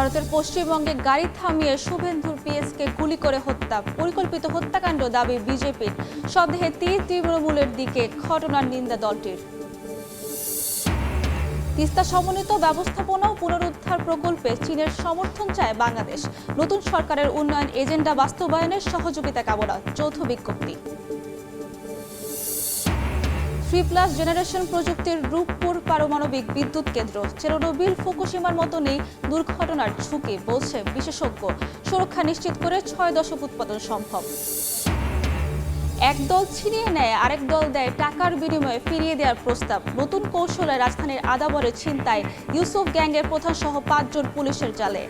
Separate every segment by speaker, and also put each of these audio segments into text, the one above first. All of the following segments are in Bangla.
Speaker 1: ভারতের পশ্চিমবঙ্গে গাড়ি থামিয়ে শুভেন্দুর পিএসকে গুলি করে হত্যা, পরিকল্পিত হত্যাকাণ্ড দাবি বিজেপির। সন্দেহে তীর তৃণমূলের দিকে, ঘটনার নিন্দা দলটির। তিস্তা সমন্বিত ব্যবস্থাপনা ও পুনরুদ্ধার প্রকল্পে চীনের সমর্থন চায় বাংলাদেশ। নতুন সরকারের উন্নয়ন এজেন্ডা বাস্তবায়নের সহযোগিতা কামনা, যৌথ বিজ্ঞপ্তি। 3+ জেনারেশন প্রযুক্তির রূপপুর পারমাণবিক বিদ্যুৎ কেন্দ্র, চেরনোবিল ফুকুশিমার মতো নেই দুর্ঘটনার ঝুঁকি, বলছে বিশেষজ্ঞ। সুরক্ষা নিশ্চিত করে 6 দশক উৎপাদন সম্ভব। এক দল ছিনিয়ে নেয়, আরেক দল দেয় টাকার বিনিময়ে ফিরিয়ে দেওয়ার প্রস্তাব। নতুন কৌশলে রাজধানীর আদাবরে ছিনতাই, ইউসুফ গ্যাংয়ের প্রধান সহ 5 জন পুলিশের জালে।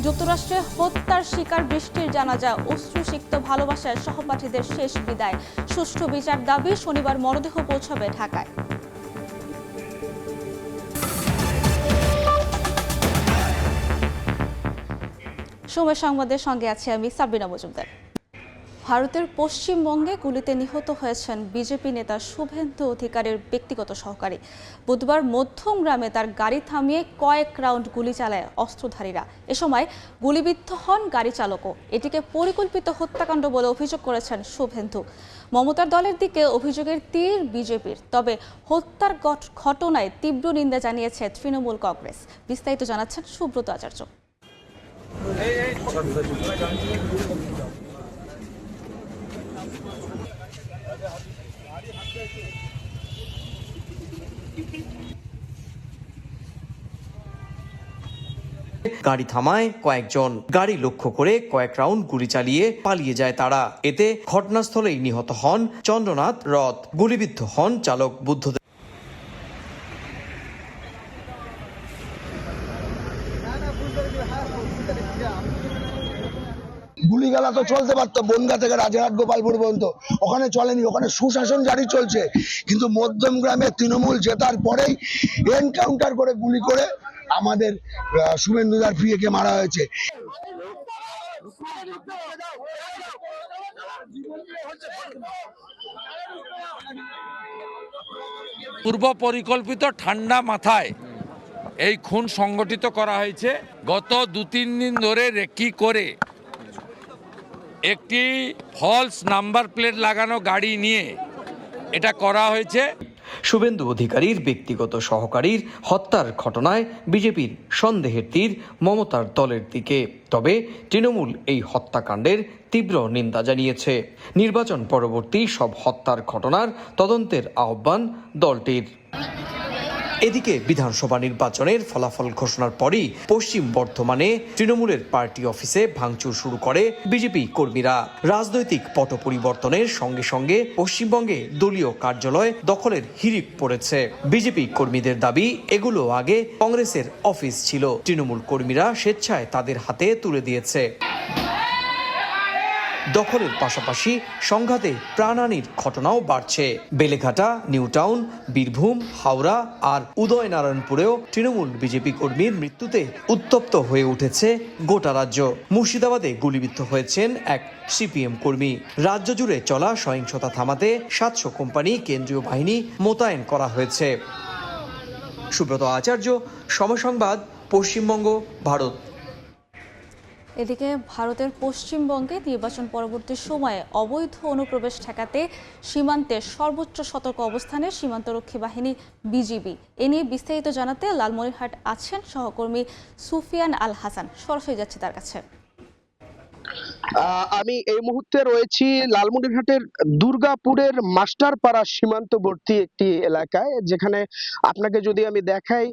Speaker 1: যুক্তরাষ্ট্রে হত্যার শিকার বৃষ্টির জানাজা, অশ্রুসিক্ত ভালোবাসায় সহপাঠীদের শেষ বিদায়। সুষ্ঠু বিচার দাবি, শনিবার মরদেহ পৌঁছাবে ঢাকায়। সময় সংবাদের সঙ্গে আছি আমি সাবিনা মজুমদার। ভারতের পশ্চিমবঙ্গে গুলিতে নিহত হয়েছেন বিজেপি নেতা শুভেন্দু অধিকারীর ব্যক্তিগত সহকারী। বুধবার মধ্যমগ্রামে তার গাড়ি থামিয়ে কয়েক রাউন্ড গুলি চালায় অস্ত্রধারীরা। এ সময় গুলিবিদ্ধ হন গাড়ি চালকও। এটিকে পরিকল্পিত হত্যাকাণ্ড বলে অভিযোগ করেছেন শুভেন্দু। মমতার দলের দিকে অভিযোগের তীর বিজেপির। তবে হত্যার ঘটনায় তীব্র নিন্দা জানিয়েছে তৃণমূল কংগ্রেস। বিস্তারিত জানাচ্ছেন সুব্রত আচার্য।
Speaker 2: গাড়ি থামায় কয়েকজন, গাড়ি লক্ষ্য করে কয়েক রাউন্ড গুলি চালিয়ে পালিয়ে যায় তারা। এতে ঘটনাস্থলেই নিহত হন চন্দ্রনাথ রথ, গুলিবিদ্ধ হন চালক বুদ্ধদেব।
Speaker 3: গুলিগালা তো চলতে পারতো বনগা থেকে রাজারহাট গোপালপুর পর্যন্ত, ওখানে চলেনি। ওখানে সুশাসন জারি চলছে, কিন্তু মধ্যমগ্রামে তৃণমূল জেতার পরেই এনকাউন্টার করে গুলি করে আমাদের শুভেন্দুদার প্রিয়কে মারা হয়েছে।
Speaker 4: পূর্ব পরিকল্পিত ঠান্ডা মাথায় এই খুন সংগঠিত করা হয়েছে। গত 2-3 দিন ধরে রেকি করে একটি ফলস নাম্বার প্লেট লাগানো গাড়ি নিয়ে এটা করা হয়েছে।
Speaker 2: শুভেন্দু অধিকারীর ব্যক্তিগত সহকারীর হত্যার ঘটনায় বিজেপির সন্দেহের তীর মমতার দলের দিকে। তবে তৃণমূল এই হত্যাকাণ্ডের তীব্র নিন্দা জানিয়েছে। নির্বাচন পরবর্তী সব হত্যার ঘটনার তদন্তের আহ্বান দলটির। এদিকে বিধানসভা নির্বাচনের ফলাফল ঘোষণার পরই পশ্চিম বর্ধমানে তৃণমূলের পার্টি অফিসে ভাঙচুর শুরু করে বিজেপি কর্মীরা। রাজনৈতিক পট পরিবর্তনের সঙ্গে সঙ্গে পশ্চিমবঙ্গে দলীয় কার্যালয় দখলের হিড়িক পড়েছে। বিজেপি কর্মীদের দাবি, এগুলো আগে কংগ্রেসের অফিস ছিল, তৃণমূল কর্মীরা স্বেচ্ছায় তাদের হাতে তুলে দিয়েছে। দখলের পাশাপাশি সংঘাতে প্রাণহানির ঘটনাও বাড়ছে। বেলেঘাটা, নিউ টাউন, বীরভূম, হাওড়া আর উদয়নারায়ণপুরেও তৃণমূল বিজেপি কর্মীর মৃত্যুতে উত্তপ্ত হয়ে উঠেছে গোটা রাজ্য। মুর্শিদাবাদে গুলিবিদ্ধ হয়েছেন এক সিপিএম কর্মী। রাজ্য জুড়ে চলা সহিংসতা থামাতে 700 কোম্পানি কেন্দ্রীয় বাহিনী মোতায়েন করা হয়েছে। সুব্রত আচার্য, সময় সংবাদ, পশ্চিমবঙ্গ, ভারত।
Speaker 1: এদিকে ভারতের পশ্চিমবঙ্গে নির্বাচন পরবর্তী সময়ে অবৈধ অনুপ্রবেশ ঠেকাতে সীমান্তে সর্বোচ্চ সতর্ক অবস্থানে সীমান্তরক্ষী বাহিনী বিজিবি। এ নিয়ে বিস্তারিত জানাতে লালমনিরহাট আছেন সহকর্মী সুফিয়ান আল হাসান। সরাসরি যাচ্ছে তার কাছে।
Speaker 5: আমি এই মুহূর্তে রয়েছি লালমনিরহাটের দুর্গাপুরের মাস্টারপাড়া সীমান্তবর্তী একটি এলাকায়, যেখানে আপনাকে যদি আমি দেখাই,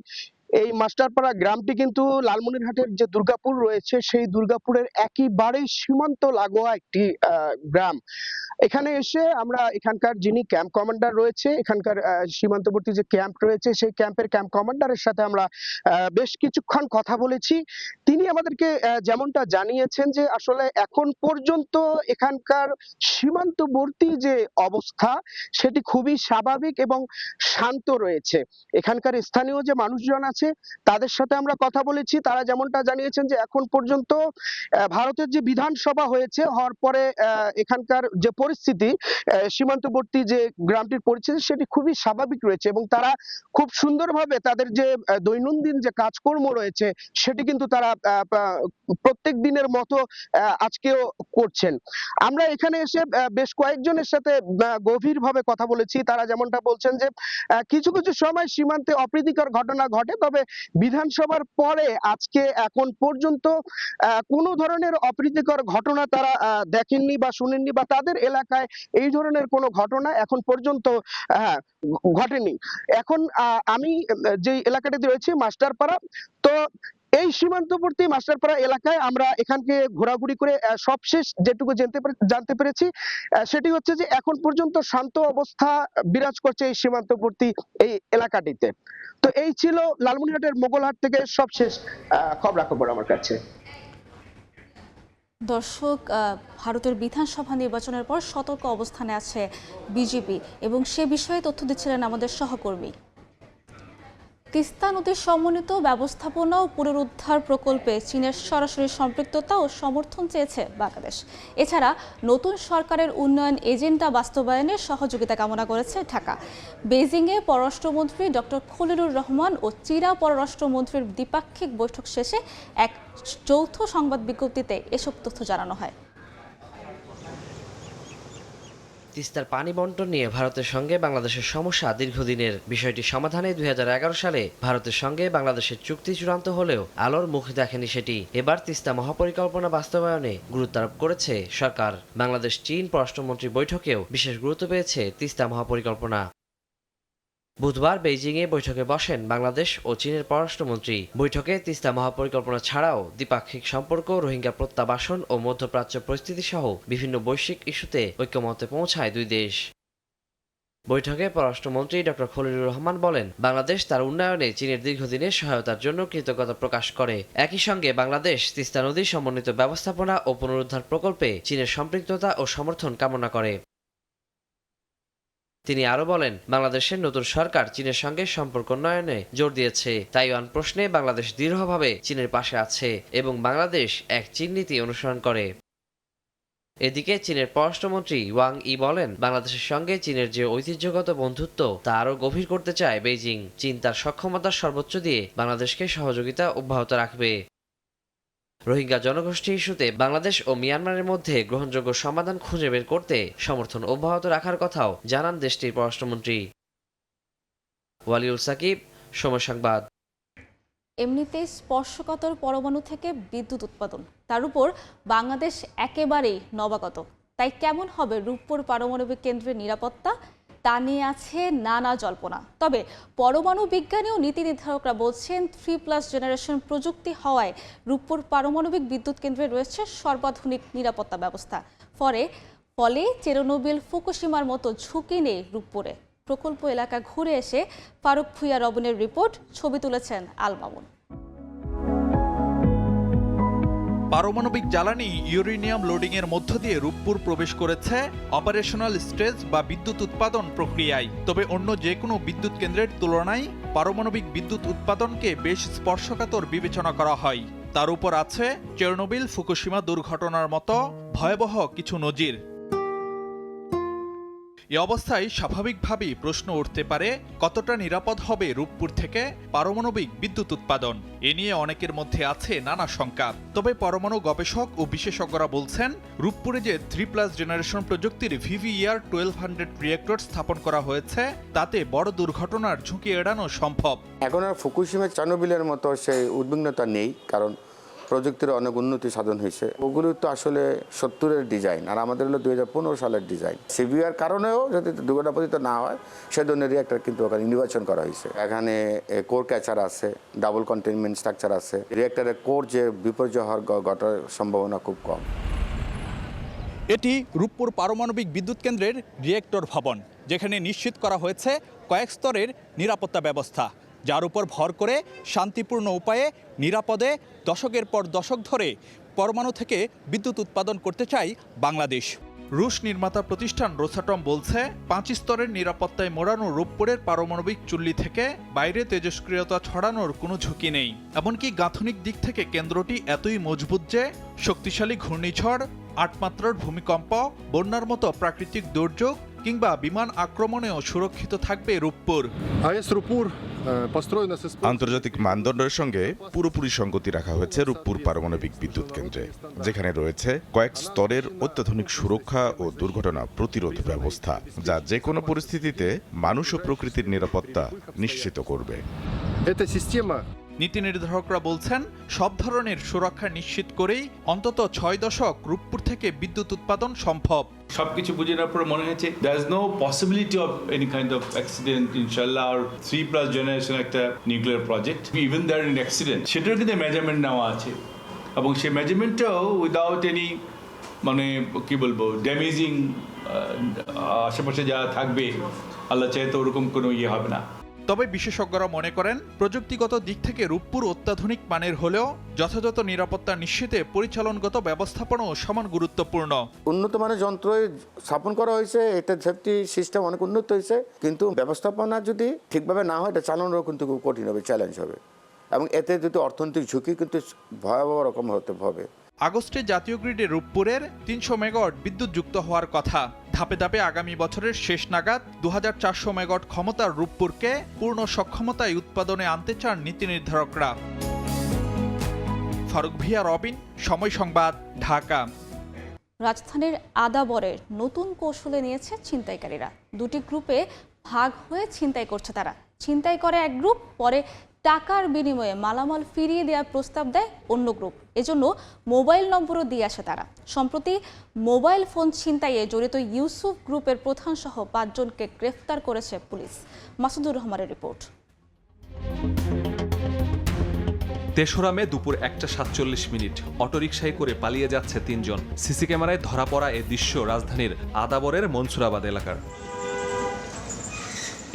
Speaker 5: এই মাস্টারপাড়া গ্রামটি কিন্তু লালমনিরহাটের যে দুর্গাপুর রয়েছে সেই দুর্গাপুরের একেবারে সীমান্ত লাগোয়া একটি গ্রাম। এখানে এসে আমরা এখানকার যিনি ক্যাম্প কমান্ডার রয়েছে, এখানকার সীমান্তবর্তী যে ক্যাম্প রয়েছে সেই ক্যাম্পের ক্যাম্প কমান্ডারের সাথে আমরা বেশ কিছুক্ষণ কথা বলেছি। তিনি আমাদেরকে যেমনটা জানিয়েছেন যে আসলে এখন পর্যন্ত এখানকার সীমান্তবর্তী যে অবস্থা সেটি খুবই স্বাভাবিক এবং শান্ত রয়েছে। এখানকার স্থানীয় যে মানুষজন আছে রয়েছে তাদের সাথে আমরা কথা বলেছি। তারা যেমনটা জানিয়েছেন যে এখন পর্যন্ত ভারতের যে বিধানসভা হওয়ার পরে এখানকার যে পরিস্থিতি, সীমান্তবর্তী যে গ্রামটির পরিস্থিতি সেটি খুবই স্বাভাবিক রয়েছে এবং তারা খুব সুন্দরভাবে তাদের যে দৈনন্দিন যে কাজকর্ম রয়েছে সেটি কিন্তু তারা প্রত্যেক দিনের মতো আজকেও করছেন। আমরা এখানে এসে বেশ কয়েকজনের সাথে গভীরভাবে কথা বলেছি। তারা যেমনটা বলছেন যে কিছু কিছু সময় সীমান্তে অপ্রীতিকর ঘটনা ঘটে, তবে বিধানসভার পরে আজকে এখন পর্যন্ত কোনো ধরনের অপ্রীতিকর ঘটনা তারা দেখেননি বা শুনেননি, বা তাদের এলাকায় এই ধরনের কোনো ঘটনা এখন পর্যন্ত ঘটেনি। এখন আমি যে এলাকাটিতে রয়েছি মাস্টারপাড়া, তো এই সীমান্তবর্তী মাস্টারপাড়া এলাকায় আমরা এখানকে ঘোরাঘুরি করে সবশেষ যেটুকু জানতে পেরেছি সেটি হচ্ছে যে এখন পর্যন্ত শান্ত অবস্থা বিরাজ করছে এই সীমান্তবর্তী এই এলাকাটিতে। তো এই ছিল লালমনিরহাটের মোগলহাট থেকে সবশেষ খবরাখবর আমার কাছে।
Speaker 1: দর্শক, ভারতের বিধানসভা নির্বাচনের পর সতর্ক অবস্থানে আছে বিজেপি এবং সে বিষয়ে তথ্য দিচ্ছিলেন আমাদের সহকর্মী। তিস্তা নদীর সমন্বিত ব্যবস্থাপনা ও পুনরুদ্ধার প্রকল্পে চীনের সরাসরি সম্পৃক্ততা ও সমর্থন চেয়েছে বাংলাদেশ। এছাড়া নতুন সরকারের উন্নয়ন এজেন্ডা বাস্তবায়নে সহযোগিতা কামনা করেছে ঢাকা। বেইজিংয়ে পররাষ্ট্রমন্ত্রী ডক্টর খলিলুর রহমান ও চীনা পররাষ্ট্রমন্ত্রীর দ্বিপাক্ষিক বৈঠক শেষে এক যৌথ সংবাদ বিজ্ঞপ্তিতে এসব তথ্য জানানো হয়।
Speaker 6: তিস্তার পানি বন্টন নিয়ে ভারতের সঙ্গে বাংলাদেশের সমস্যা দীর্ঘদিনের। বিষয়টি সমাধানে 2011 সালে ভারতের সঙ্গে বাংলাদেশের চুক্তি চূড়ান্ত হলেও আলোর মুখ দেখেনি সেটি। এবার তিস্তা মহাপরিকল্পনা বাস্তবায়নে গুরুত্ব আরোপ করেছে সরকার। বাংলাদেশ চীন পররাষ্ট্রমন্ত্রী বৈঠকেও বিশেষ গুরুত্ব পেয়েছে তিস্তা মহাপরিকল্পনা। বুধবার বেইজিংয়ে বৈঠকে বসেন বাংলাদেশ ও চীনের পররাষ্ট্রমন্ত্রী। বৈঠকে তিস্তা মহাপরিকল্পনা ছাড়াও দ্বিপাক্ষিক সম্পর্ক, রোহিঙ্গা প্রত্যাবাসন ও মধ্যপ্রাচ্য পরিস্থিতি সহ বিভিন্ন বৈশ্বিক ইস্যুতে ঐক্যমত্যে পৌঁছায় দুই দেশ। বৈঠকে পররাষ্ট্রমন্ত্রী ডক্টর খলিলুর রহমান বলেন, বাংলাদেশ তার উন্নয়নে চীনের দীর্ঘদিনের সহায়তার জন্য কৃতজ্ঞতা প্রকাশ করে। একই সঙ্গে বাংলাদেশ তিস্তা নদীর সমন্বিত ব্যবস্থাপনা ও পুনরুদ্ধার প্রকল্পে চীনের সম্পৃক্ততা ও সমর্থন কামনা করে। তিনি আরো বলেন, বাংলাদেশের নতুন সরকার চীনের সঙ্গে সম্পর্ক উন্নয়নে জোর দিয়েছে। তাইওয়ান প্রশ্নে বাংলাদেশ দৃঢ়ভাবে চীনের পাশে আছে এবং বাংলাদেশ এক চীন নীতি অনুসরণ করে। এদিকে চীনের পররাষ্ট্রমন্ত্রী ওয়াং ই বলেন, বাংলাদেশের সঙ্গে চীনের যে ঐতিহ্যগত বন্ধুত্ব তা আরও গভীর করতে চায় বেইজিং। চীন তার সক্ষমতার সর্বোচ্চ দিয়ে বাংলাদেশকে সহযোগিতা অব্যাহত রাখবে। রোহিঙ্গা জনগোষ্ঠী ইস্যুতে বাংলাদেশ ও মিয়ানমারের মধ্যে গ্রহণযোগ্য সমাধান খুঁজে বের করতে সমর্থন অব্যাহত রাখার কথাও জানান দেশটির পররাষ্ট্রমন্ত্রী। ওয়ালিউল সাকিব, সময় সংবাদ।
Speaker 1: এমনিতেই স্পর্শকাতর পরমাণু থেকে বিদ্যুৎ উৎপাদন, তার উপর বাংলাদেশ একেবারেই নবাগত। তাই কেমন হবে রূপপুর পারমাণবিক কেন্দ্রের নিরাপত্তা, তা নিয়ে আছে নানা জল্পনা। তবে পরমাণু বিজ্ঞানী ও নীতি নির্ধারকরা বলছেন 3+ জেনারেশন প্রযুক্তি হওয়ায় রূপপুর পারমাণবিক বিদ্যুৎ কেন্দ্রে রয়েছে সর্বাধুনিক নিরাপত্তা ব্যবস্থা। ফলে চেরনোবিল, ফুকুশিমার মতো ঝুঁকি নেই রূপপুরে। প্রকল্প এলাকা ঘুরে এসে ফারুক ভুইয়া রবনের রিপোর্ট, ছবি তুলেছেন আল মামুন।
Speaker 7: পারমাণবিক জ্বালানি ইউরেনিয়াম লোডিং এর মধ্য দিয়ে রূপপুর প্রবেশ করেছে অপারেশনাল স্টেজ বা বিদ্যুৎ উৎপাদন প্রক্রিয়ায়। তবে অন্য যে কোনো বিদ্যুৎ কেন্দ্রের তুলনায় পারমাণবিক বিদ্যুৎ উৎপাদনকে বেশ স্পর্শকাতর বিবেচনা করা হয়। তার উপর আছে চেরনোবিল, ফুকুশিমা দুর্ঘটনার মতো ভয়াবহ কিছু নজির। এ অবস্থায় স্বাভাবিকভাবেই প্রশ্ন উঠতে পারে, কতটা নিরাপদ হবে রূপপুর থেকে পারমাণবিক বিদ্যুৎ উৎপাদন। এ নিয়ে অনেকের মধ্যে আছে নানা শঙ্কা। তবে পরমাণু গবেষক ও বিশেষজ্ঞরা বলছেন, রূপপুরে যে 3+ জেনারেশন প্রযুক্তির VVER 1200 রিয়েক্টর স্থাপন করা হয়েছে, তাতে বড় দুর্ঘটনার ঝুঁকি এড়ানো সম্ভব।
Speaker 8: এখন আর ফুকুশিমা, চেরনোবিলের মতো সেই উদ্বিগ্নতা নেই, কারণ প্রযুক্তির অনেক উন্নতি সাধন হয়েছে। ওগুলো তো আসলে 70-এর ডিজাইন, আর আমাদের হলো 2015 সালের ডিজাইন। সিভিআর কারণেও যদি দুর্ঘটনাপতিত না হয় সে ধরনের রিঅ্যাক্টর কিন্তু ওখানে নির্বাচন করা হয়েছে। এখানে কোর ক্যাচার আছে, ডাবল কন্টেনমেন্ট স্ট্রাকচার আছে। রিঅ্যাক্টরের কোর যে বিপর্যয় হওয়ার ঘটার সম্ভাবনা খুব কম।
Speaker 7: এটি রূপপুর পারমাণবিক বিদ্যুৎ কেন্দ্রের রিঅ্যাক্টর ভবন, যেখানে নিশ্চিত করা হয়েছে কয়েক স্তরের নিরাপত্তা ব্যবস্থা, যার উপর ভর করে শান্তিপূর্ণ উপায়ে নিরাপদে দশকের পর দশক ধরে পরমাণু থেকে বিদ্যুৎ উৎপাদন করতে চায় বাংলাদেশ। রুশ নির্মাতা প্রতিষ্ঠান রোসাটম বলছে 5 স্তরের নিরাপত্তায় মোড়ানো রূপপুরের পারমাণবিক চুল্লি থেকে বাইরে তেজস্ক্রিয়তা ছড়ানোর কোনো ঝুঁকি নেই। এমনকি গাঁথনিক দিক থেকে কেন্দ্রটি এতই মজবুত যে শক্তিশালী ঘূর্ণিঝড়, 8 মাত্রার ভূমিকম্প, বন্যার মতো প্রাকৃতিক দুর্যোগ কিংবা বিমান আক্রমণেও সুরক্ষিত থাকবে রূপপুর।
Speaker 9: আন্তর্জাতিক মানদণ্ডের সঙ্গে পুরোপুরি সঙ্গতি রাখা হয়েছে রূপপুর পারমাণবিক বিদ্যুৎ কেন্দ্রে, যেখানে রয়েছে কয়েক স্তরের অত্যাধুনিক সুরক্ষা ও দুর্ঘটনা প্রতিরোধ ব্যবস্থা, যা যে কোনো পরিস্থিতিতে মানুষ ও প্রকৃতির নিরাপত্তা নিশ্চিত করবে।
Speaker 7: নীতি নির্ধারকরা বলছেন সব ধরনের সুরক্ষা নিশ্চিত করেই অন্তত 6 দশক রূপপুর থেকে বিদ্যুৎ উৎপাদন সম্ভব।
Speaker 10: সবকিছু বুঝে নেওয়ার পর মনে হয়েছে there is no possibility of any kind of accident ইনশাআল্লাহ। আর 3+ জেনারেশন একটা nuclear project, even there in accident, সেটার কিন্তু মেজারমেন্ট নেওয়া আছে এবং সেই মেজারমেন্টটাও উইদাউট এনি মানে কি বলবো ড্যামেজিং আশেপাশে যা থাকবে আল্লাহ চাইতে ওরকম কোনো ইয়ে হবে না।
Speaker 7: তবে বিশেষজ্ঞরা মনে করেন প্রযুক্তিগত দিক থেকে রূপপুর অত্যাধুনিক মানের হলেও যথাযথ নিরাপত্তা নিশ্চিতে পরিচালনগত ব্যবস্থাপনাও সমান গুরুত্বপূর্ণ।
Speaker 8: উন্নত মানের যন্ত্রই স্থাপন করা হয়েছে, এটা সেফটি সিস্টেম অনেক উন্নত হয়েছে, কিন্তু ব্যবস্থাপনা যদি ঠিকভাবে না হয় এটা চালানোরও কিন্তু খুব কঠিন হবে, চ্যালেঞ্জ হবে এবং এতে যদি অর্থনৈতিক ঝুঁকি কিন্তু ভয়াবহ রকম হতে হবে।
Speaker 7: আগস্টে জাতীয় গ্রিডে রূপপুরের 300 মেগাওয়াট বিদ্যুৎ যুক্ত হওয়ার কথা। ধাপে ধাপে আগামী বছরের শেষ নাগাদ 2400 মেগাওয়াট ক্ষমতার রূপপুরকে পূর্ণ সক্ষমতায় উৎপাদনে আনতে চান নীতি নির্ধারকরা। ফারুক ভিয়া, রবিন, সময় সংবাদ, ঢাকা।
Speaker 1: রাজধানীর আদাবরের নতুন কৌশলে নিয়েছে ছিনতাইকারীরা। দুটি গ্রুপে ভাগ হয়ে ছিনতাই করছে তারা। ছিনতাই করে এক গ্রুপ, পরে টাকার বিনিময়ে মালামাল ফিরিয়ে দেওয়ার প্রস্তাব দেয় অন্য গ্রুপ। এজন্য মোবাইল নম্বরও দিয়ে আসে তারা। সম্প্রতি মোবাইল ফোন ছিনতাইয়ে জড়িত ইউসুফ গ্রুপের প্রধান সহ 5 জনকে গ্রেফতার করেছে পুলিশ। মাসুদুর রহমানের রিপোর্ট।
Speaker 11: 3রা মে দুপুর 1:47 অটোরিকশায় করে পালিয়ে যাচ্ছে 3 জন। সিসি ক্যামেরায় ধরা পড়া এ দৃশ্য রাজধানীর আদাবরের মনসুরাবাদ এলাকার।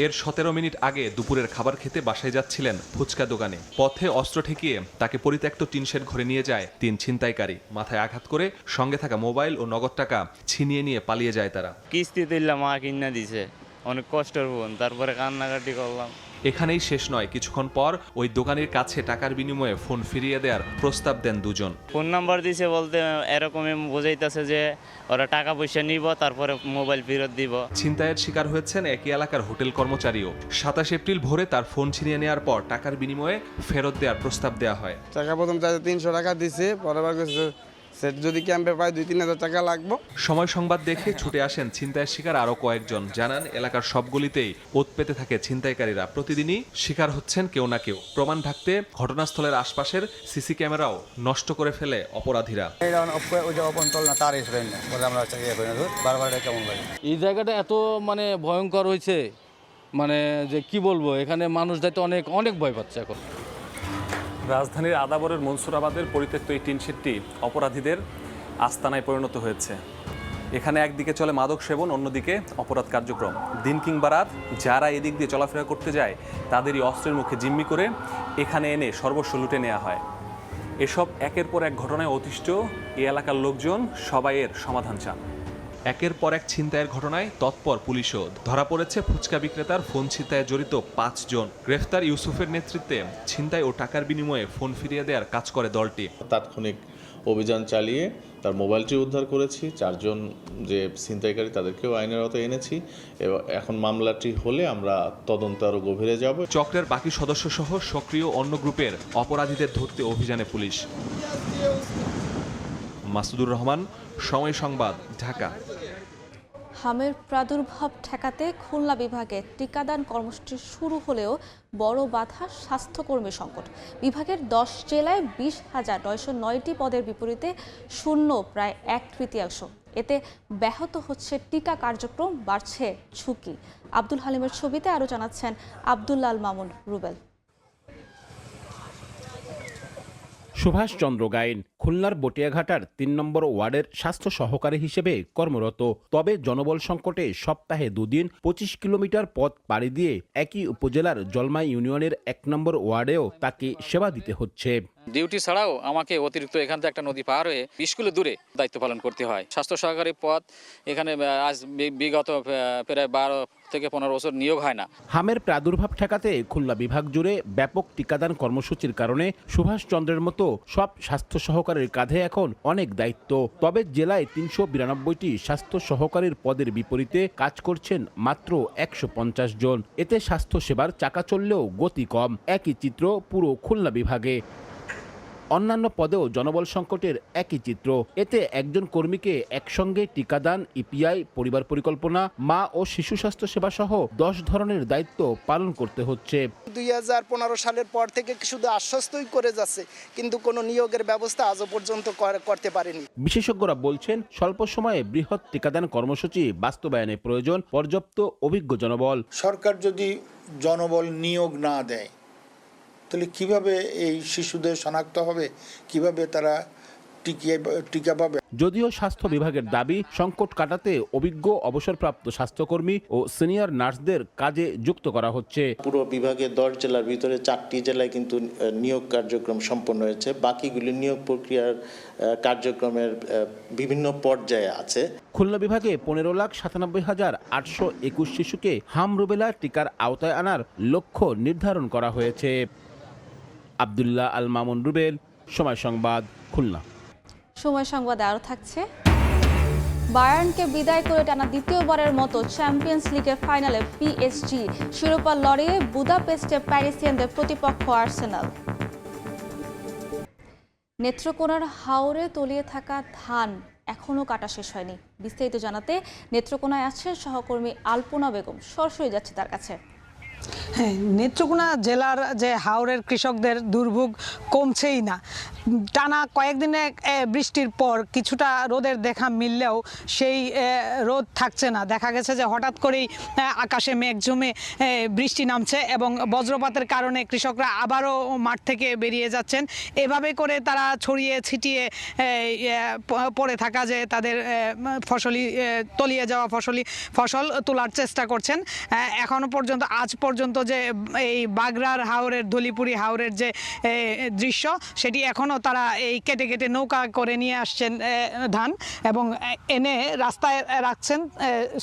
Speaker 11: এর 17 মিনিট আগে দুপুরের খাবার খেতে বাসায় যাচ্ছিলেন ফুচকা দোকানে। পথে অস্ত্র ঠেকিয়ে তাকে পরিত্যক্ত টিনশেড ঘরে নিয়ে যায় 3 ছিনতাইকারী। মাথায় আঘাত করে সঙ্গে থাকা মোবাইল ও নগদ টাকা ছিনিয়ে নিয়ে পালিয়ে যায় তারা।
Speaker 12: কিস্তি দিলাম, মা কিনা দিছে, অনেক কষ্টের ফোন, তারপরে কান্নাকাটি করলাম।
Speaker 11: এখানেই শেষ নয়, কিছুক্ষণ পর ওই দোকানের কাছে টাকার বিনিময়ে ফোন ফিরিয়ে দেওয়ার প্রস্তাব দেন 2 জন।
Speaker 12: ফোন নাম্বার দিছে বলতে এরকমই বোঝাইতেছে যে ওরা টাকা পয়সা নিব, তারপরে মোবাইল ফেরত দিব।
Speaker 11: ছিনতাইয়ের শিকার হয়েছেন একই এলাকার হোটেল কর্মচারীও। 27 এপ্রিল ভোরে তার ফোন ছিনিয়ে নেওয়ার পর টাকার বিনিময়ে ফেরত দেওয়ার প্রস্তাব দেওয়া হয়।
Speaker 13: টাকা প্রথম 300 টাকা দিছে, পরে সেট যদি ক্যাম্পে পাই 2-3 টাকা লাগবে।
Speaker 11: সময় সংবাদ দেখে ছুটে আসেন ছিনতাইয়ের শিকার আরো কয়েকজন। জানান এলাকার সব গলিতেই ওত পেতে থাকে ছিনতাইকারীরা। প্রতিদিনই শিকার হচ্ছেন কেউ না কেউ। প্রমাণ ঢাকতে ঘটনাস্থলের আশপাশের সিসি ক্যামেরাও নষ্ট করে ফেলে অপরাধীরা।
Speaker 14: এই জায়গাটা এত মানে ভয়ঙ্কর হয়েছে, মানে যে কি বলবো, এখানে মানুষ যাইতে অনেক অনেক ভয় পাচ্ছে এখন।
Speaker 11: রাজধানীর আদাবরের মনসুরাবাদের পরিত্যক্ত এই টিনশেডটি অপরাধীদের আস্তানায় পরিণত হয়েছে। এখানে একদিকে চলে মাদক সেবন, অন্যদিকে অপরাধ কার্যক্রম। দিন কিংবা রাত যারা এদিক দিয়ে চলাফেরা করতে যায় তাদেরই অস্ত্রের মুখে জিম্মি করে এখানে এনে সর্বস্ব লুটে নেওয়া হয়। এসব একের পর এক ঘটনায় অতিষ্ঠ এই এলাকার লোকজন সবাই এর সমাধান চান। একের পর এক ছিনতাইয়ের ঘটনায় তৎপর পুলিশও। ধরা পড়েছে ফুচকা বিক্রেতার ফোন ছিনতাইয়ে জড়িত 5 জন। গ্রেফতার ইউসুফের নেতৃত্বে ছিনতাই ও টাকার বিনিময়ে ফোন ফিরিয়ে দেওয়ার কাজ করে দলটি।
Speaker 15: তাৎক্ষণিক অভিযান চালিয়ে তার মোবাইলটি উদ্ধার করেছি। 4 জন যে ছিনতাইকারী তাদেরকেও আইনের আওতায় এনেছি এবং এখন মামলাটি হলে আমরা তদন্ত আরও গভীরে যাব।
Speaker 11: চক্রের বাকি সদস্য সহ সক্রিয় অন্য গ্রুপের অপরাধীদের ধরতে অভিযানে পুলিশ। মাসুদুর রহমান, সময় সংবাদ, ঢাকা।
Speaker 1: হামের প্রাদুর্ভাব ঠেকাতে খুলনা বিভাগে টিকাদান কর্মসূচি শুরু হলেও বড় বাধা স্বাস্থ্যকর্মী সংকট। বিভাগের 10 জেলায় 20,909টি পদের বিপরীতে শূন্য প্রায় 1/3। এতে ব্যাহত হচ্ছে টিকা কার্যক্রম, বাড়ছে ঝুঁকি। আব্দুল হালিমের ছবিতে আরও জানাচ্ছেন আব্দুল্লাল মামুন রুবেল।
Speaker 16: সুভাষ চন্দ্র গাইন খুলনার বটিয়াঘাটার ৩ নম্বর ওয়ার্ডের স্বাস্থ্য সহকারী হিসেবে কর্মরত। তবে জনবল সংকটে সপ্তাহে 2 দিন 25 কিলোমিটার পথ পাড়ি দিয়ে একই উপজেলার জলমাই ইউনিয়নের 1 নম্বর ওয়ার্ডেও তাকে সেবা দিতে হচ্ছে।
Speaker 17: ডিউটি ছাড়াও আমাকে অতিরিক্ত এখান থেকে একটা নদী পার হয়ে 20 কিলো দূরে দায়িত্ব পালন করতে হয়। স্বাস্থ্য সহকারী পদ এখানে আজ বিগত প্রায় 12 থেকে 15 বছর নিয়োগ হয় না।
Speaker 16: হামের প্রাদুর্ভাব ঠেকাতে খুলনা বিভাগ জুড়ে ব্যাপক টিকাদান কর্মসূচির কারণে সুভাষচন্দ্রের মতো সব স্বাস্থ্য সহকারীর কাঁধে এখন অনেক দায়িত্ব। তবে জেলায় 392টি স্বাস্থ্য সহকারীর পদের বিপরীতে কাজ করছেন মাত্র 150 জন। এতে স্বাস্থ্য সেবার চাকা চললেও গতি কম। একই চিত্র পুরো খুলনা বিভাগে। অন্যান্য পদেও জনবল সংকটের একই চিত্র। এতে একজন কর্মীকে একসঙ্গে টিকাদান, ইপিআই, পরিবার পরিকল্পনা, মা ও শিশু স্বাস্থ্য সেবা সহ 10 ধরনের দায়িত্ব পালন করতে হচ্ছে।
Speaker 5: 2015 সালের পর থেকে শুধু আশ্বস্তই করে যাচ্ছে, কিন্তু কোনো নিয়োগের ব্যবস্থা আজও পর্যন্ত করতে পারেনি।
Speaker 16: বিশেষজ্ঞরা বলছেন স্বল্প সময়ে বৃহৎ টিকাদান কর্মসূচি বাস্তবায়নে প্রয়োজন পর্যাপ্ত অভিজ্ঞ জনবল।
Speaker 18: সরকার যদি জনবল নিয়োগ না দেয় তাহলে কিভাবে এই শিশুদের শনাক্ত হবে, কিভাবে তারা টিকা পাবে?
Speaker 16: যদিও স্বাস্থ্য বিভাগের দাবি সংকট কাটাতে অভিজ্ঞ অবসরপ্রাপ্ত স্বাস্থ্যকর্মী ও সিনিয়র নার্সদের কাজে যুক্ত করা হচ্ছে।
Speaker 19: পুরো বিভাগে 10 জেলার ভিতরে 4টি জেলায় কিন্তু নিয়োগ কার্যক্রম সম্পন্ন হয়েছে। বাকিগুলি নিয়োগ প্রক্রিয়ার কার্যক্রমের বিভিন্ন পর্যায়ে আছে।
Speaker 16: খুলনা বিভাগে 15,97,821 শিশুকে হাম রুবেলা টিকার আওতায় আনার লক্ষ্য নির্ধারণ করা হয়েছে। আব্দুল্লাহ আল মামুন রুবেল, সময় সংবাদ, খুলনা।
Speaker 1: সময় সংবাদে আরও থাকছে, বায়ার্নকে বিদায় করে টানা দ্বিতীয়বারের মতো চ্যাম্পিয়ন্স লিগের ফাইনালে পিএসজি, শিরোপা লড়াইয়ে বুদাপেস্টে প্যারিসিয়ানদের প্রতিপক্ষ আর্সেনাল। নেত্রকোনার হাওরে তলিয়ে থাকা ধান এখনও কাটা শেষ হয়নি। বিস্তারিত জানাতে নেত্রকোনায় আছেন সহকর্মী আলপনা বেগম, সরাসরি যাচ্ছে তার কাছে।
Speaker 20: হ্যাঁ, নেত্রকোনা জেলার যে হাওরের কৃষকদের দুর্ভোগ কমছেই না। টানা কয়েকদিনে বৃষ্টির পর কিছুটা রোদের দেখা মিললেও সেই রোদ থাকছে না। দেখা গেছে যে হঠাৎ করেই আকাশে মেঘ জমে বৃষ্টি নামছে এবং বজ্রপাতের কারণে কৃষকরা আবারও মাঠ থেকে বেরিয়ে যাচ্ছেন। এভাবে করে তারা ছড়িয়ে ছিটিয়ে পড়ে থাকা যে তাদের তলিয়ে যাওয়া ফসল তোলার চেষ্টা করছেন। এখনো পর্যন্ত আজ পর্যন্ত যে এই বাগড়ার হাওরের, ধলিপুরি হাওরের যে দৃশ্য, সেটি এখনও তারা এই কেটে কেটে নৌকা করে নিয়ে আসছেন ধান এবং এনে রাস্তায় রাখছেন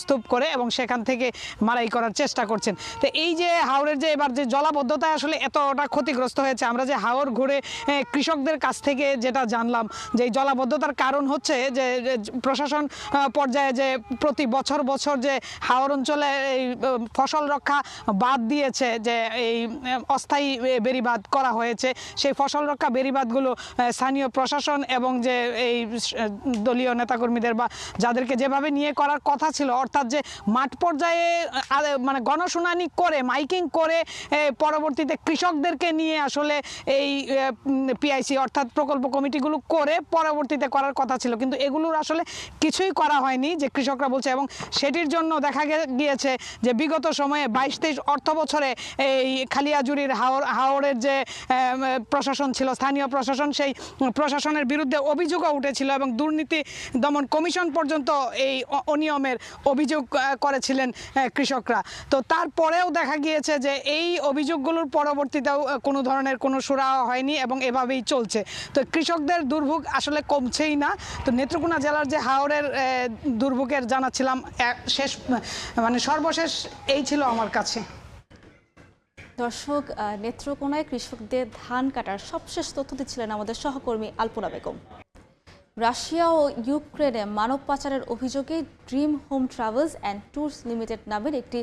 Speaker 20: স্তূপ করে এবং সেখান থেকে মাড়াই করার চেষ্টা করছেন। তো এই যে হাওরের যে এবার যে জলাবদ্ধতায় আসলে এতটা ক্ষতিগ্রস্ত হয়েছে, আমরা যে হাওর ঘুরে কৃষকদের কাছ থেকে যেটা জানলাম যে এই জলাবদ্ধতার কারণ হচ্ছে যে প্রশাসন পর্যায়ে যে প্রতি বছর যে হাওর অঞ্চলে এই ফসল রক্ষা বাদ দিয়েছে, যে এই অস্থায়ী বেড়িবাঁধ করা হয়েছে, সেই ফসল রক্ষা বেড়িবাঁধগুলো স্থানীয় প্রশাসন এবং যে এই দলীয় নেতাকর্মীদের বা যাদেরকে যেভাবে নিয়ে করার কথা ছিল, অর্থাৎ যে মাঠ পর্যায়ে মানে গণশুনানি করে মাইকিং করে পরবর্তীতে কৃষকদেরকে নিয়ে আসলে এই পিআইসি অর্থাৎ প্রকল্প কমিটিগুলো করে পরবর্তীতে করার কথা ছিল, কিন্তু এগুলোর আসলে কিছুই করা হয়নি যে কৃষকরা বলছে। এবং সেটির জন্য দেখা গিয়েছে যে বিগত সময়ে 22-23 অর্থ বছরে এই খালিয়াজুড়ির হাওরের যে প্রশাসন ছিল, স্থানীয় প্রশাসন, সেই প্রশাসনের বিরুদ্ধে অভিযোগও উঠেছিল এবং দুর্নীতি দমন কমিশন পর্যন্ত এই অনিয়মের অভিযোগ করেছিলেন কৃষকরা। তো তারপরেও দেখা গিয়েছে যে এই অভিযোগগুলোর পরবর্তীতেও কোনো ধরনের কোনো সুরাহা হয়নি এবং এভাবেই চলছে। তো কৃষকদের দুর্ভোগ আসলে কমছেই না। তো নেত্রকোনা জেলার যে হাওরের দুর্ভোগের জানাচ্ছিলাম, সর্বশেষ এই ছিল আমার কাছে।
Speaker 1: দর্শক, নেত্রকোনায় কৃষকদের ধান কাটার সবশেষ তথ্য দিচ্ছিলেন আমাদের সহকর্মী আলপনা বেগম। রাশিয়া ও ইউক্রেনে মানব পাচারের অভিযোগে dream home travels and tours limited নামের একটি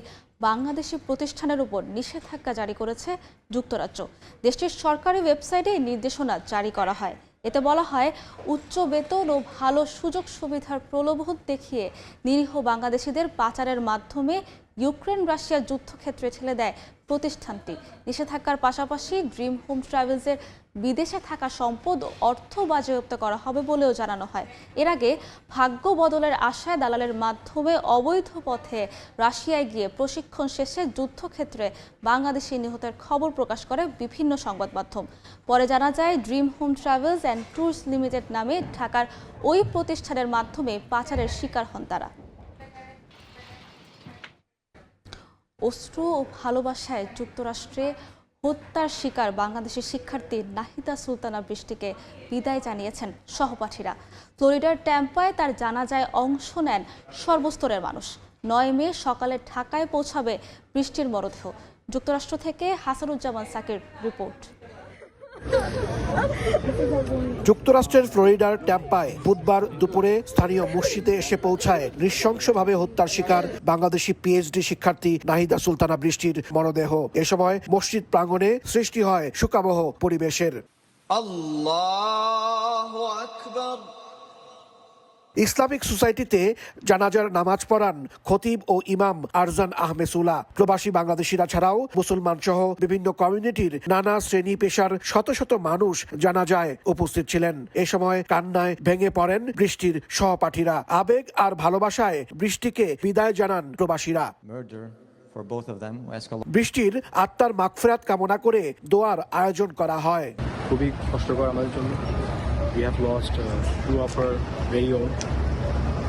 Speaker 1: বাংলাদেশি প্রতিষ্ঠানের উপর নিষেধাজ্ঞা জারি করেছে যুক্তরাজ্য। দেশটির সরকারি ওয়েবসাইটে এই নির্দেশনা জারি করা হয়। এতে বলা হয়, উচ্চ বেতন ও ভালো সুযোগ সুবিধার প্রলোভন দেখিয়ে নিরীহ বাংলাদেশিদের পাচারের মাধ্যমে ইউক্রেন রাশিয়া যুদ্ধক্ষেত্রে ঠেলে দেয় প্রতিষ্ঠানটি। নিষেধাজ্ঞার পাশাপাশি ড্রিম হোম ট্রাভেলসের বিদেশে থাকা সম্পদ অর্থ বাজেয়াপ্ত করা হবে বলেও জানানো হয়। এর আগে ভাগ্য বদলের আশায় দালালের মাধ্যমে অবৈধ পথে রাশিয়ায় গিয়ে প্রশিক্ষণ শেষে যুদ্ধক্ষেত্রে বাংলাদেশি নিহতের খবর প্রকাশ করে বিভিন্ন সংবাদ মাধ্যম। পরে জানা যায় dream home travels and tours limited নামে ঢাকার ওই প্রতিষ্ঠানের মাধ্যমে পাচারের শিকার হন তারা। অশ্রু ও ভালোবাসায় যুক্তরাষ্ট্রে হত্যার শিকার বাংলাদেশের শিক্ষার্থী নাহিদা সুলতানা বৃষ্টিকে বিদায় জানিয়েছেন সহপাঠীরা। ফ্লোরিডার ট্যাম্পায় তার জানাজায় অংশ নেন সর্বস্তরের মানুষ। 9 মে সকালে ঢাকায় পৌঁছাবে বৃষ্টির মরদেহ। যুক্তরাষ্ট্র থেকে হাসানুজ্জামান সাকির রিপোর্ট।
Speaker 21: যুক্তরাষ্ট্রের ফ্লোরিডার ট্যাম্পায় বুধবার দুপুরে স্থানীয় মসজিদে এসে পৌঁছায় নৃশংসভাবে হত্যার শিকার বাংলাদেশি পিএইচডি শিক্ষার্থী নাহিদা সুলতানা বৃষ্টির মরদেহ। এ সময় মসজিদ প্রাঙ্গণে সৃষ্টি হয় শোকাবহ পরিবেশের। আল্লাহু আকবার। ইসলামিক সোসাইটিতে জানাজার নামাজ পড়ান খতিব ও ইমাম আরজান আহমেসুলা। প্রবাসী বাংলাদেশিরা ছাড়াও মুসলমান সহ বিভিন্ন কমিউনিটির নানা শ্রেণী পেশার শত শত মানুষ জানাজায় উপস্থিত ছিলেন। এ সময় কান্নায় ভেঙে পড়েন বৃষ্টির সহপাঠীরা। আবেগ আর ভালোবাসায় বৃষ্টিকে বিদায় জানান প্রবাসীরা। বৃষ্টির আত্মার মাগফিরাত কামনা করে দোয়ার আয়োজন করা হয়।
Speaker 22: খুবই কষ্টকর আমাদের জন্য। We have lost two of our very own.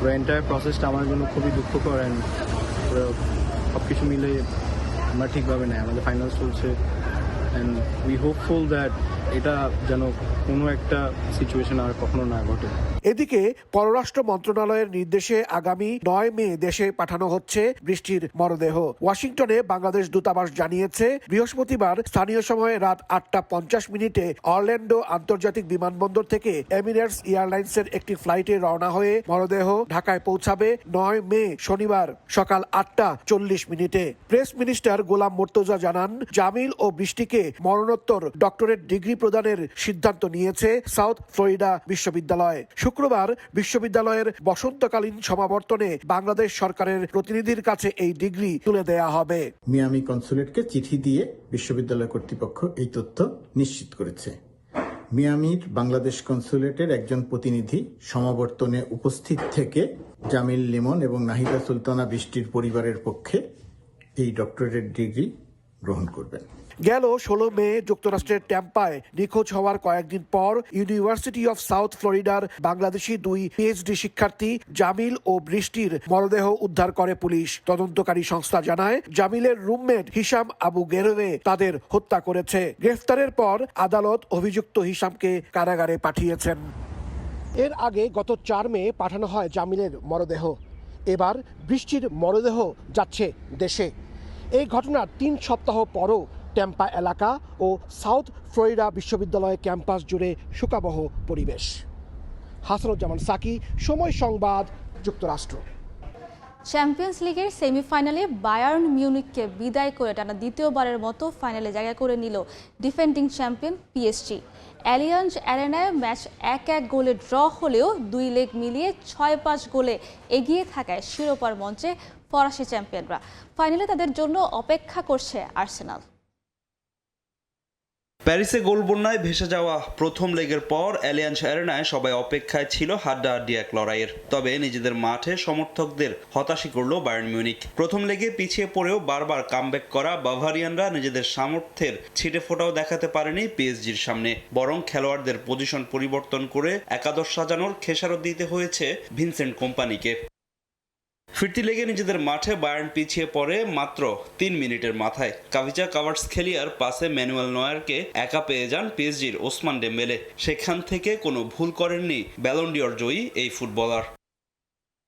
Speaker 22: The entire process-টা আমার জন্য খুবই দুঃখকর and সব কিছু মিলে আমরা ঠিকভাবে নেই, আমাদের ফাইনাল চলছে and we hopeful that এটা যেন কোনো একটা সিচুয়েশন আর কখনো না ঘটে।
Speaker 21: এদিকে পররাষ্ট্র মন্ত্রণালয়ের নির্দেশে আগামী 9 মে দেশে পাঠানো হচ্ছে বৃষ্টির মরদেহ। ওয়াশিংটনে বাংলাদেশ দূতাবাস জানিয়েছে বৃহস্পতিবার স্থানীয় সময় রাত 8:50 অরল্যান্ডো আন্তর্জাতিক বিমানবন্দর থেকে এমিরেটস এয়ারলাইন্সের একটি ফ্লাইটে রওনা হয়ে মরদেহ ঢাকায় পৌঁছাবে 9 মে শনিবার সকাল 8:40। প্রেস মিনিস্টার গোলাম মোর্তজা জানান, জামিল ও বৃষ্টিকে মরণোত্তর ডক্টরেট ডিগ্রি প্রদানের সিদ্ধান্ত নিয়েছে সাউথ ফ্লোরিডা বিশ্ববিদ্যালয়। শুক্রবার বিশ্ববিদ্যালয়ের বসন্তকালীন সমাবর্তনে বাংলাদেশ সরকারের প্রতিনিধির কাছে এই ডিগ্রি তুলে দেয়া হবে।
Speaker 23: মিয়ামি কনসুলেটকে চিঠি দিয়ে বিশ্ববিদ্যালয় কর্তৃপক্ষ এই তথ্য নিশ্চিত করেছে। মিয়ামির বাংলাদেশ কনসুলেটের একজন প্রতিনিধি সমাবর্তনে উপস্থিত থেকে জামিল লিমন এবং নাহিদা সুলতানা বৃষ্টির পরিবারের পক্ষে এই ডক্টরেট ডিগ্রি গ্রহণ করবেন।
Speaker 21: গেল 16 মে যুক্তরাষ্ট্রের ট্যাম্পায় নিখোঁজ হওয়ার কয়েকদিন পর ইউনিভার্সিটি অফ সাউথ ফ্লোরিডার বাংলাদেশি 2 পিএইচডি শিক্ষার্থী জামিল ও বৃষ্টির মরদেহ উদ্ধার করে পুলিশ। তদন্তকারী সংস্থা জানায়, জামিলের রুমমেট হিশাম আবু গেরোয়ে তাদের হত্যা করেছে। গ্রেফতারের পর আদালত অভিযুক্ত হিশামকে কারাগারে পাঠিয়েছেন। এর আগে গত 4 মে পাঠানো হয় জামিলের মরদেহ। এবার বৃষ্টির মরদেহ যাচ্ছে দেশে। এই ঘটনার 3 সপ্তাহ পরও ট্যাম্পা এলাকা ও সাউথ ফ্লোরিডা বিশ্ববিদ্যালয় ক্যাম্পাস জুড়ে শোকাবহ পরিবেশ। হাসানুজ্জামান সাকি, সময় সংবাদ, যুক্তরাষ্ট্র।
Speaker 1: চ্যাম্পিয়ন্স লিগের সেমিফাইনালে বায়ার্ন মিউনিখকে বিদায় করে টানা দ্বিতীয়বারের মতো ফাইনালে জায়গা করে নিল defending champion PSG. Allianz অ্যারেনায় match 1-1 গোলে ড্র হলেও 2 লেগ মিলিয়ে 6-5 গোলে এগিয়ে থাকায় শিরোপার মঞ্চে ফরাসি চ্যাম্পিয়নরা। ফাইনালে তাদের জন্য অপেক্ষা করছে আর্সেনাল।
Speaker 24: প্যারিসে গোল বন্যায় ভেসে যাওয়া প্রথম লেগের পর অ্যালিয়াঞ্জ অ্যারেনায় সবাই অপেক্ষায় ছিল হাড্ডাহাড্ডি এক লড়াইয়ের। তবে নিজেদের মাঠে সমর্থকদের হতাশি করল বায়ার্ন মিউনিখ। প্রথম লেগে পিছিয়ে পড়েও বারবার কামব্যাক করা বাভারিয়ানরা নিজেদের সামর্থ্যের ছিটে ফোটাও দেখাতে পারেনি পিএসজির সামনে। বরং খেলোয়াড়দের পজিশন পরিবর্তন করে একাদশ সাজানোর খেসারত দিতে হয়েছে ভিনসেন্ট কোম্পানিকে। ফিরতি লেগে নিজেদের মাঠে বায়ার্ন পিছিয়ে পড়ে মাত্র 3 মিনিটের মাথায়। কাভিচা কাভার্টসখেলিয়ার পাসে ম্যানুয়েল নয়ারকে একা পেয়ে যান পিএসজির ওসমান ডেম্বেলে। সেখান থেকে কোনো ভুল করেননি ব্যালন ডি'র জয়ী এই ফুটবলার।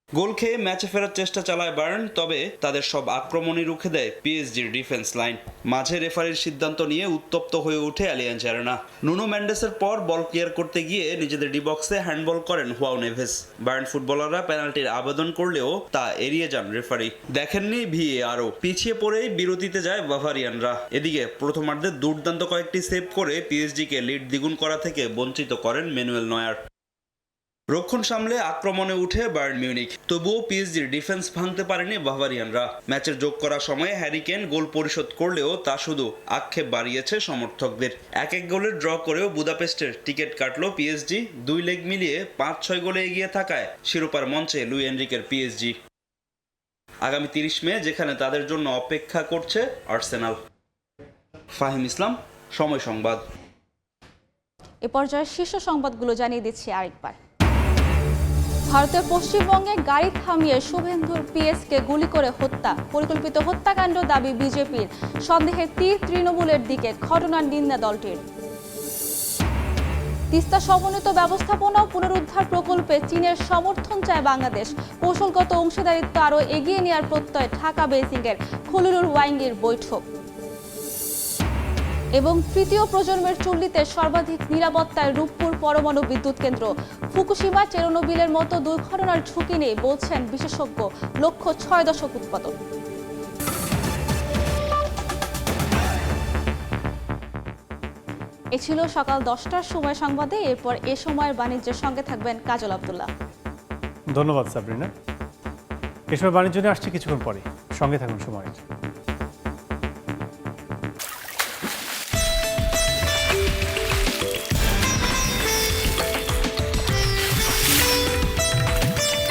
Speaker 24: গোল খেয়ে ম্যাচে ফেরার চেষ্টা চালায় বায়ার্ন, তবে তাদের সব আক্রমণই রুখে দেয় পিএসজির ডিফেন্স লাইন। মাঝে রেফারির সিদ্ধান্ত নিয়ে উত্তপ্ত হয়ে ওঠে অ্যালিয়াঞ্জ অ্যারেনা। নুনো মেন্ডেসের পর বল ক্লিয়ার করতে গিয়ে নিজেদের ডি বক্সে হ্যান্ডবল করেন হুয়াও নেভেস। বায়ার্ন ফুটবলাররা পেনাল্টির আবেদন করলেও তা এড়িয়ে যান রেফারি। দেখেননি ভিএআরও। পিছিয়ে পড়েই বিরতিতে যায় বাভারিয়ানরা। এদিকে প্রথমার্ধে দুর্দান্ত কয়েকটি সেভ করে পিএসজিকে লিড দ্বিগুণ করা থেকে বঞ্চিত করেন ম্যানুয়েল নয়ার। রক্ষণ সামলে আক্রমণে উঠে বায়ার্ন মিউনিখ, তবুও পিএসজির ডিফেন্স ভাঙতে পারেনি বাভারিয়ানরা। ম্যাচের যোগ করা সময়ে হ্যারি কেন গোল পরিশোধ করলেও তা শুধু আক্ষেপ বাড়িয়েছে সমর্থকদের। 1-1 গোলের ড্র করেও বুদাপেস্টের টিকিট কাটলো পিএসজি। 2 লেগ মিলিয়ে 5-6 গোলে এগিয়ে থাকায় শিরোপার মঞ্চে লুই এনরিকের পিএসজি। আগামী 30 মে যেখানে তাদের জন্য অপেক্ষা করছে আর্সেনাল। ফাহিম ইসলাম, সময় সংবাদ।
Speaker 1: এ পর্যায়ে শীর্ষ সংবাদগুলো জানিয়ে দিচ্ছি আরেকবার। ভারতের পশ্চিমবঙ্গে গাড়ি থামিয়ে শুভেন্দুর পিএসকে গুলি করে হত্যা, পরিকল্পিত হত্যাকাণ্ড দাবি বিজেপির। সন্দেহে তীর তৃণমূলের দিকে, ঘটনার নিন্দা দলটির। তিস্তা সমন্বিত ব্যবস্থাপনা ও পুনরুদ্ধার প্রকল্পে চীনের সমর্থন চায় বাংলাদেশ। কৌশলগত অংশীদারিত্ব আরও এগিয়ে নেওয়ার প্রত্যয় ঢাকা বেইজিংয়ের খলিলুর ওয়াইংয়ের বৈঠক। এবং তৃতীয় প্রজন্মের চুল্লিতে সর্বাধিক নিরাপত্তায় রূপপুর পরমাণু বিদ্যুৎ কেন্দ্র। ফুকুশিমা, চেরনোবিলের মতো দুর্ঘটনার ঝুঁকি নেই বলছেন বিশেষজ্ঞ। লক্ষ্য 6 দশক উৎপাদন। এ ছিল সকাল 10টার সময় সংবাদে। এরপর এ সময়ের বাণিজ্যের সঙ্গে থাকবেন কাজল আব্দুল্লাহ।
Speaker 2: ধন্যবাদ সাবরিনা। এ সময় বাণিজ্য নিয়ে আসছে কিছুক্ষণ পরে, সঙ্গে থাকুন সময়ের।